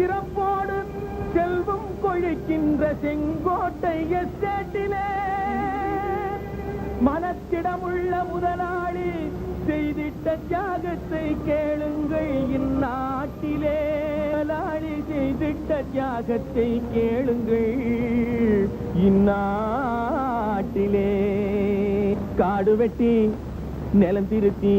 சிறப்போடு செல்வம் கொழிக்கின்ற செங்கோட்டை எஸ்டேட்டிலே மனத்திடமுள்ள முதலாளி செய்திட்ட தியாகத்தை கேளுங்கள் இந்நாட்டிலே. முதலாளி செய்திட்ட தியாகத்தை கேளுங்கள் இந்நாட்டிலே. காடு வெட்டி நிலம் திருத்தி,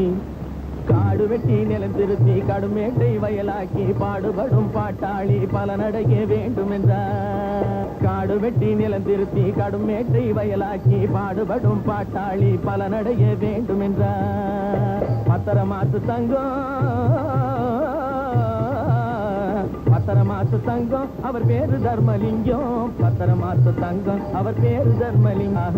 காடு வெட்டி நிலம் திருத்தி கடுமேட்டை வயலாக்கி பாடுபடும் பாட்டாளி பலனடைய வேண்டும் என்றார். காடு வெட்டி நிலம் திருத்தி கடுமேட்டை வயலாக்கி பாடுபடும் பாட்டாளி பலனடைய வேண்டும் என்றார். பத்திரமாத்து தங்கம் அவர் பேரு தர்மலிங்கம். பத்திரமாத்து தங்கம் அவர் பேரு தர்மலிங்கம்.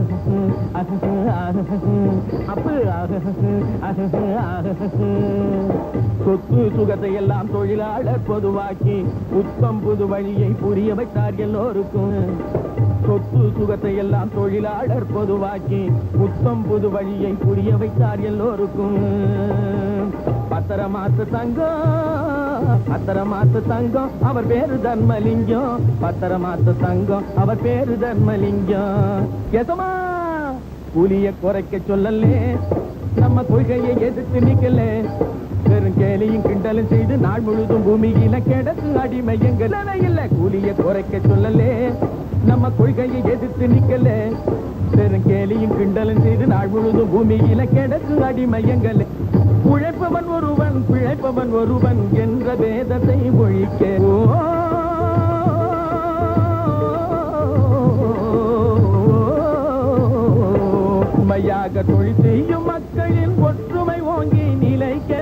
சொத்து சுகத்தை எல்லாம் தொழிலாளர் பொதுவாக்கி உத்தம் புது வழியை புரிய வைத்தார் எல்லோருக்கும். சொத்து சுகத்தை எல்லாம் தொழிலாளர் பொதுவாக்கி உத்தம் புது வழியை புரிய வைத்தார் எல்லோருக்கும். பத்திரமாத்து தங்கம் அவர் பேரு தர்மலிங்கம். பத்திரமாத்து தங்கம் அவர் பேரு தர்மலிங்கம். எசமா கூலிய குறைக்க சொல்லலே, நம்ம கொள்கையை எதிர்த்து நிக்கல. பெரும் கேலியும் கிண்டலும் செய்து நாள் முழுதும் பூமியில கிடக்கு அடிமை எங்கள் இல்ல. கூலிய குறைக்க சொல்லலே, நம்ம கொள்கையை எதிர்த்து நிக்கல. பெரும் கேலியும் கிண்டலும் செய்து நாள் முழுதும் பூமியில கிடக்கு அடிமை எங்கள். உழைப்பவன் ஒருவன் பிழைப்பவன் ஒருவன் என்ற வேதத்தை ஒழிக்க உண்மையாக தொழில் செய்யும் மக்களின் ஒற்றுமை ஓங்கி நிலைக்க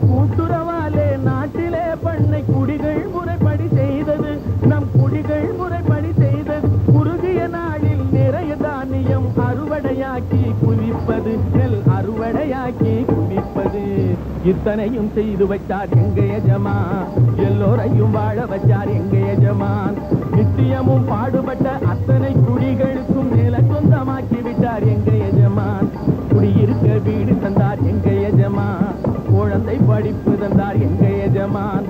கூட்டுறவாலே நாட்டிலே பண்ணை குடிகள் முறைப்படி செய்தது. நம் குடிகள் முறைப்படி செய்தது. குறுகிய நாளில் நிறைய தானியம் அறுவடையாக்கி குவிப்பது. நெல் அறுவடையாக்கி குவிப்பது. இத்தனையும் செய்து வைத்தார் எங்க எஜமான். எல்லோரையும் வாழ வச்சார் எங்க எஜமான். நித்தியமும் பாடுபட்ட அத்தனை குடிகளுக்கும் நில சொந்தமாக்கி விட்டார் எங்க எஜமான். குடியிருக்க வீடு தந்தார் எங்க எஜமான். குழந்தை படிப்பு தந்தார் எங்க எஜமான்.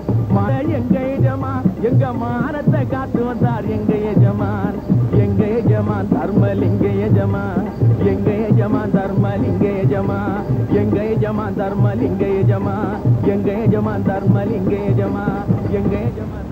எங்க எஜமான் எங்க மானத்தை காத்து வந்தார் எங்க எஜமான். எங்க எஜமான் தர்மலிங்க எஜமான். எங்க எஜமான் தர்மலிங்க எஜமான். எங்க எஜமான் தர்மலிங்க எஜமான். எங்க எஜமான் தர்மலிங்க எஜமான். எங்க எஜமான்